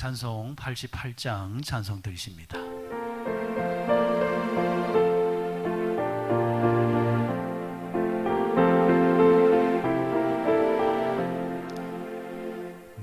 찬송 88장 찬송 들으십니다.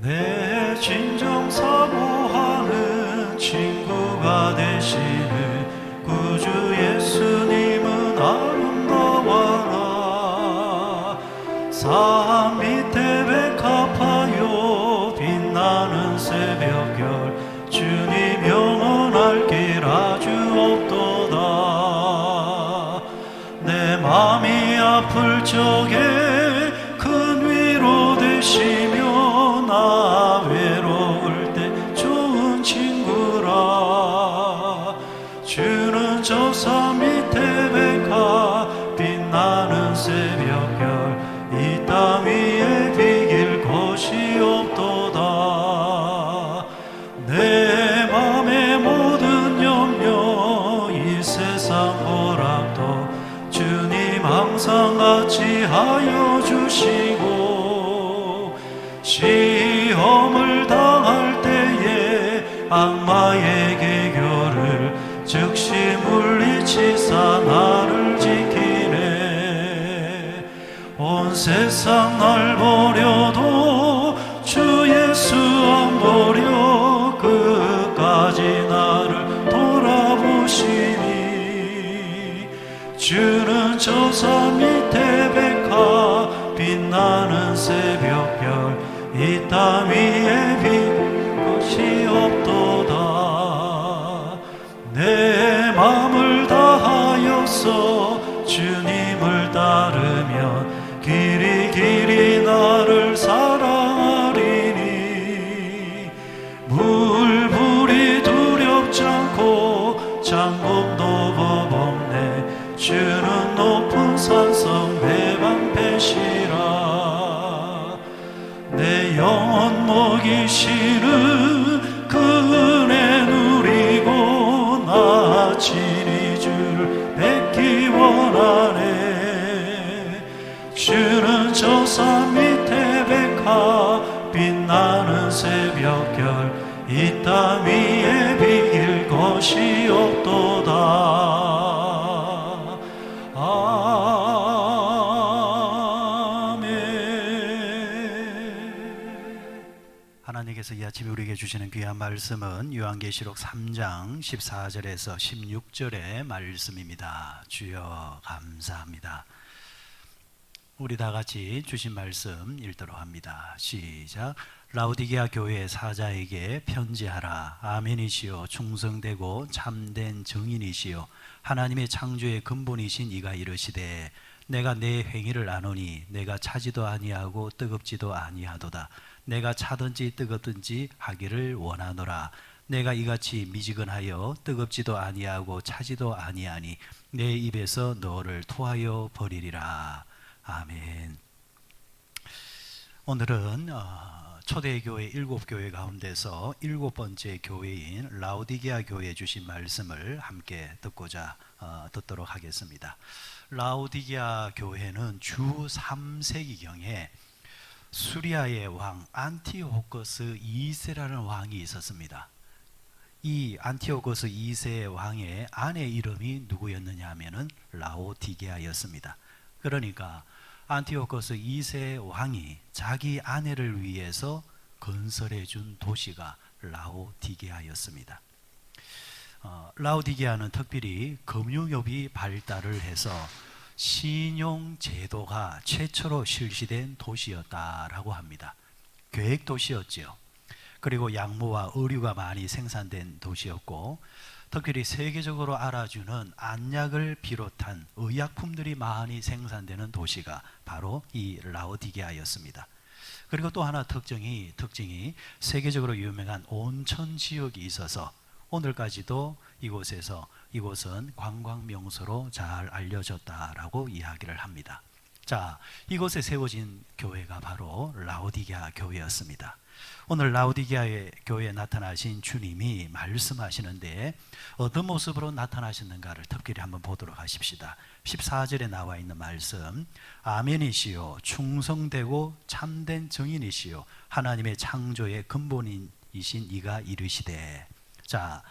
내 진정 사모하는 친구가 되시는 구주 예수님은 아름다워라. 산 밑에 백합하여 빛나는 새벽별 주님 영원할 길 아주 없도다. 내 맘이 아플 적에 큰 위로 되시며 나 외로울 때 좋은 친구라. 주는 저 산 밑에 백합 빛나는 새벽별 이 땅 위에 비길 곳이 없도다. 내 맘의 모든 염려 이 세상 보람도 주님 항상 같이 하여 주시고, 시험을 당할 때에 악마의 계교를 즉시 물리치사 나를 지키네. 온 세상 날 버려도 주 예수 안 버려 끝까지 나를 돌아보시니. 주는 저 산 밑에 백합 빛나는 새벽별 이 땅 위에 비길 것이 없도다. 내 맘을 다하여서 주님을 따르면 길이 길이 나를 사랑하리니. 물불이 두렵지 않고 장곰도 겁없네. 주는 높은 산성 배반 배시라. 내 영혼 먹이시는 그 은혜 누리고 나 친히 주를 뵙기 원하네. 주는 저 산 밑에 백합 빛나는 새벽별 이 땅 위에 비길 것이 없도다. 하나님께서 이 아침에 우리에게 주시는 귀한 말씀은 요한계시록 3장 14절에서 16절의 말씀입니다. 주여 감사합니다. 우리 다 같이 주신 말씀 읽도록 합니다. 시작. 라오디게아 교회 사자에게 편지하라. 아멘이시요 충성되고 참된 증인이시요 하나님의 창조의 근본이신 이가 이르시되, 내가 내 행위를 아노니 내가 차지도 아니하고 뜨겁지도 아니하도다. 내가 차든지 뜨겁든지 하기를 원하노라. 내가 이같이 미지근하여 뜨겁지도 아니하고 차지도 아니하니 내 입에서 너를 토하여 버리리라. 아멘. 오늘은 초대교회 7교회 가운데서 7번째 교회인 라오디게아 교회에 주신 말씀을 함께 듣도록 하겠습니다. 라오디게아 교회는 주 3세기경에 수리아의 왕 안티오코스 2세라는 왕이 있었습니다. 이 안티오코스 2세 왕의 아내 이름이 누구였느냐 하면은 라오디게아였습니다. 그러니까 안티오코스 2세 왕이 자기 아내를 위해서 건설해 준 도시가 라오디게아였습니다. 라오디게아는 특별히 금융업이 발달을 해서 신용제도가 최초로 실시된 도시였다라고 합니다. 계획도시였지요. 그리고 약물과 의류가 많이 생산된 도시였고, 특별히 세계적으로 알아주는 안약을 비롯한 의약품들이 많이 생산되는 도시가 바로 이 라오디게아였습니다. 그리고 또 하나 특징이 세계적으로 유명한 온천 지역이 있어서 오늘까지도 이곳은 관광 명소로 잘 알려졌다라고 이야기를 합니다. 자, 이곳에 세워진 교회가 바로 라오디게아 교회였습니다. 오늘 라오디게아 교회에 나타나신 주님이 말씀하시는데 어떤 모습으로 나타나셨는가를 특별히 한번 보도록 하십시다. 14절에 나와 있는 말씀, 아멘이시요 충성되고 참된 증인이시요 하나님의 창조의 근본인 이신 이가 이르시되. 자,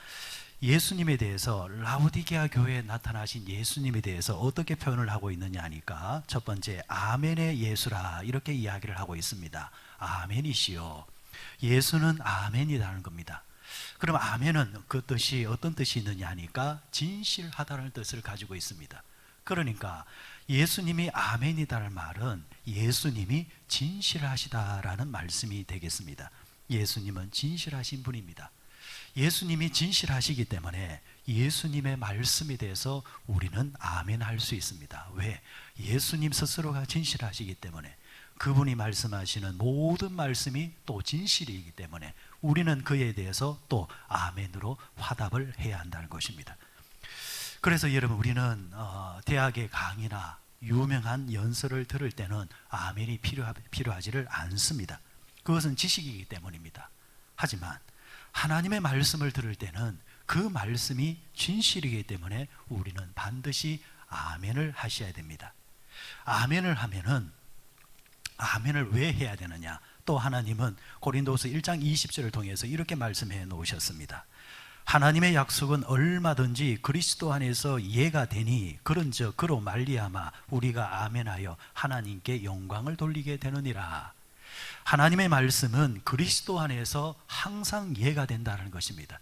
예수님에 대해서 라오디게아 교회에 나타나신 예수님에 대해서 어떻게 표현을 하고 있느냐 하니까 첫 번째 아멘의 예수라 이렇게 이야기를 하고 있습니다. 아멘이시요. 예수는 아멘이라는 겁니다. 그럼 아멘은 그 뜻이 어떤 뜻이 있느냐 하니까 진실하다는 뜻을 가지고 있습니다. 그러니까 예수님이 아멘이다는 말은 예수님이 진실하시다라는 말씀이 되겠습니다. 예수님은 진실하신 분입니다. 예수님이 진실하시기 때문에 예수님의 말씀에 대해서 우리는 아멘할 수 있습니다. 왜? 예수님 스스로가 진실하시기 때문에, 그분이 말씀하시는 모든 말씀이 또 진실이기 때문에 우리는 그에 대해서 또 아멘으로 화답을 해야 한다는 것입니다. 그래서 여러분, 우리는 대학의 강의나 유명한 연설을 들을 때는 아멘이 필요하지를 않습니다. 그것은 지식이기 때문입니다. 하지만 하나님의 말씀을 들을 때는 그 말씀이 진실이기 때문에 우리는 반드시 아멘을 하셔야 됩니다. 아멘을 하면은, 아멘을 왜 해야 되느냐? 또 하나님은 고린도서 1장 20절을 통해서 이렇게 말씀해 놓으셨습니다. 하나님의 약속은 얼마든지 그리스도 안에서 예가 되니 그런즉 그로 말미암아 우리가 아멘하여 하나님께 영광을 돌리게 되느니라. 하나님의 말씀은 그리스도 안에서 항상 예가 된다는 것입니다.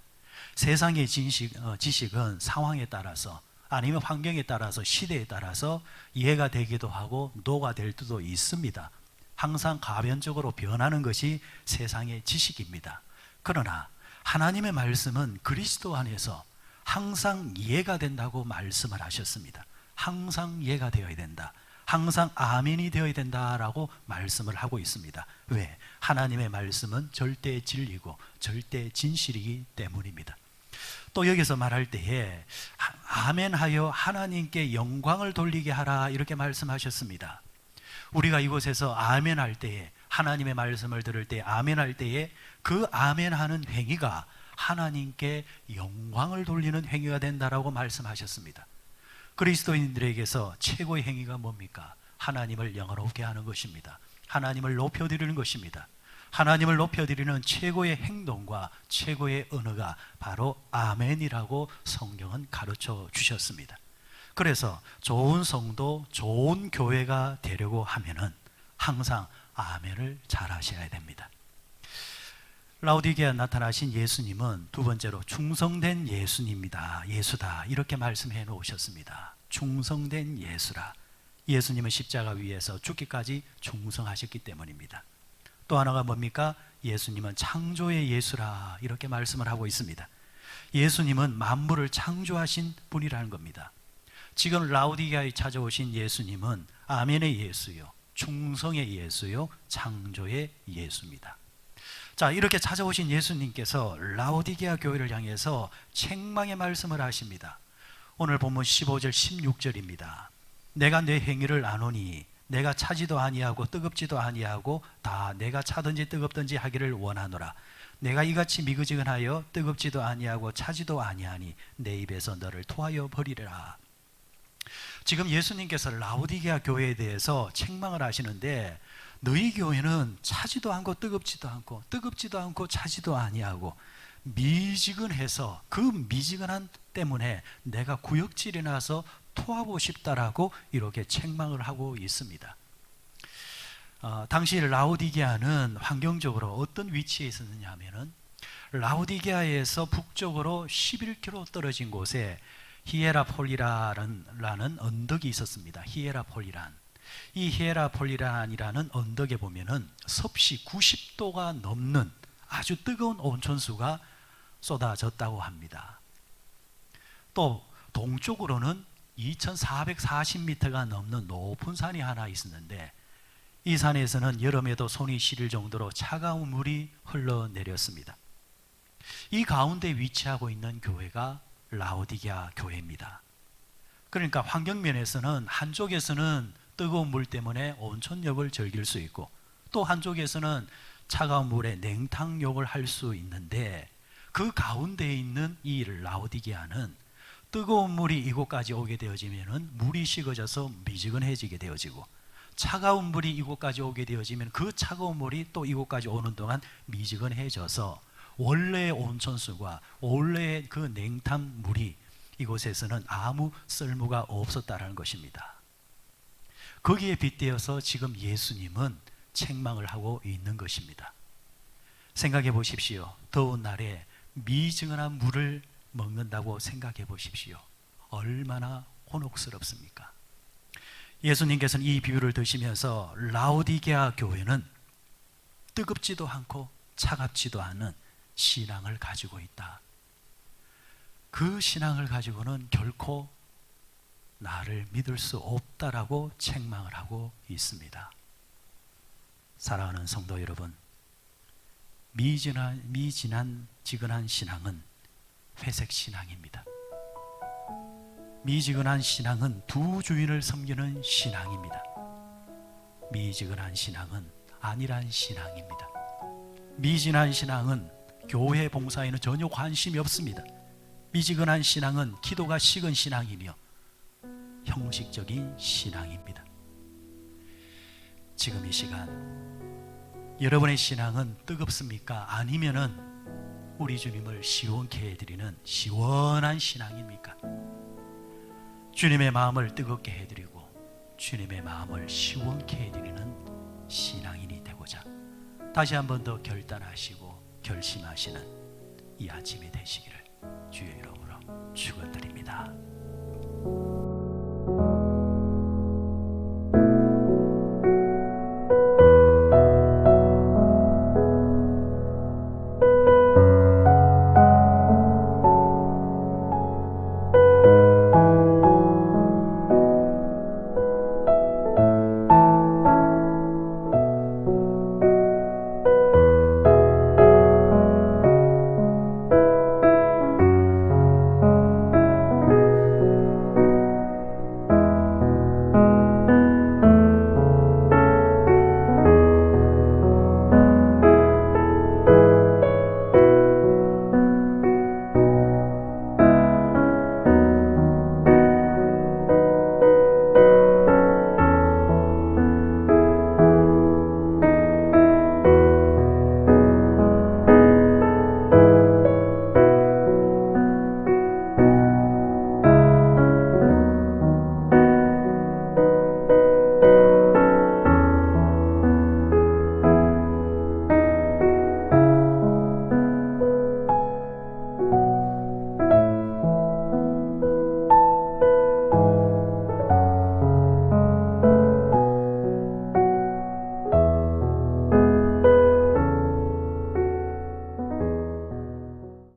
세상의 지식은 상황에 따라서 아니면 환경에 따라서 시대에 따라서 예가 되기도 하고 노가 될 때도 있습니다. 항상 가변적으로 변하는 것이 세상의 지식입니다. 그러나 하나님의 말씀은 그리스도 안에서 항상 예가 된다고 말씀을 하셨습니다. 항상 예가 되어야 된다. 항상 아멘이 되어야 된다라고 말씀을 하고 있습니다. 왜? 하나님의 말씀은 절대 진리고 절대 진실이기 때문입니다. 또 여기서 말할 때에 아멘하여 하나님께 영광을 돌리게 하라 이렇게 말씀하셨습니다. 우리가 이곳에서 아멘할 때에, 하나님의 말씀을 들을 때 아멘할 때에 그 아멘하는 행위가 하나님께 영광을 돌리는 행위가 된다라고 말씀하셨습니다. 그리스도인들에게서 최고의 행위가 뭡니까? 하나님을 영화롭게 하는 것입니다. 하나님을 높여드리는 것입니다. 하나님을 높여드리는 최고의 행동과 최고의 언어가 바로 아멘이라고 성경은 가르쳐 주셨습니다. 그래서 좋은 성도, 좋은 교회가 되려고 하면은 항상 아멘을 잘 하셔야 됩니다. 라오디게아에 나타나신 예수님은 두 번째로 충성된 예수님이다, 예수다 이렇게 말씀해 놓으셨습니다. 충성된 예수라. 예수님은 십자가 위에서 죽기까지 충성하셨기 때문입니다. 또 하나가 뭡니까? 예수님은 창조의 예수라 이렇게 말씀을 하고 있습니다. 예수님은 만물을 창조하신 분이라는 겁니다. 지금 라오디게아에 찾아오신 예수님은 아멘의 예수요, 충성의 예수요, 창조의 예수입니다. 자, 이렇게 찾아오신 예수님께서 라오디게아 교회를 향해서 책망의 말씀을 하십니다. 오늘 본문 15절 16절입니다. 내가 내 행위를 아노니 내가 차지도 아니하고 뜨겁지도 아니하고 다 내가 차든지 뜨겁든지 하기를 원하노라. 내가 이같이 미그지근하여 뜨겁지도 아니하고 차지도 아니하니 내 입에서 너를 토하여 버리리라. 지금 예수님께서 라오디게아 교회에 대해서 책망을 하시는데, 너희 교회는 차지도 않고 뜨겁지도 않고 차지도 아니하고 미지근해서 그 미지근한 때문에 내가 구역질이 나서 토하고 싶다라고 이렇게 책망을 하고 있습니다. 당시 라오디게아는 환경적으로 어떤 위치에 있었느냐 하면은, 라오디게아에서 북쪽으로 11km 떨어진 곳에 히에라폴리라는 언덕이 있었습니다. 히에라폴리란. 이 히에라폴리란이라는 언덕에 보면은 섭씨 90도가 넘는 아주 뜨거운 온천수가 쏟아졌다고 합니다. 또 동쪽으로는 2440m가 넘는 높은 산이 하나 있었는데, 이 산에서는 여름에도 손이 시릴 정도로 차가운 물이 흘러내렸습니다. 이 가운데 위치하고 있는 교회가 라오디게아 교회입니다. 그러니까 환경면에서는 한쪽에서는 뜨거운 물 때문에 온천욕을 즐길 수 있고, 또 한쪽에서는 차가운 물에 냉탕욕을 할 수 있는데, 그 가운데에 있는 이 라오디게아는 뜨거운 물이 이곳까지 오게 되어지면 물이 식어져서 미지근해지게 되어지고, 차가운 물이 이곳까지 오게 되어지면 그 차가운 물이 또 이곳까지 오는 동안 미지근해져서 원래의 온천수가 원래의 그 냉탕 물이 이곳에서는 아무 쓸모가 없었다라는 것입니다. 거기에 빗대어서 지금 예수님은 책망을 하고 있는 것입니다. 생각해 보십시오. 더운 날에 미지근한 물을 먹는다고 생각해 보십시오. 얼마나 곤혹스럽습니까? 예수님께서는 이 비유를 드시면서 라오디게아 교회는 뜨겁지도 않고 차갑지도 않은 신앙을 가지고 있다. 그 신앙을 가지고는 결코 나를 믿을 수 없다라고 책망을 하고 있습니다. 사랑하는 성도 여러분, 미진한 지근한 신앙은 회색 신앙입니다. 미지근한 신앙은 두 주인을 섬기는 신앙입니다. 미지근한 신앙은 안일한 신앙입니다. 미진한 신앙은 교회 봉사에는 전혀 관심이 없습니다. 미지근한 신앙은 기도가 식은 신앙이며 형식적인 신앙입니다. 지금 이 시간 여러분의 신앙은 뜨겁습니까? 아니면은 우리 주님을 시원케 해드리는 시원한 신앙입니까? 주님의 마음을 뜨겁게 해드리고 주님의 마음을 시원케 해드리는 신앙인이 되고자 다시 한 번 더 결단하시고 결심하시는 이 아침이 되시기를 주의 이름으로 축원드립니다.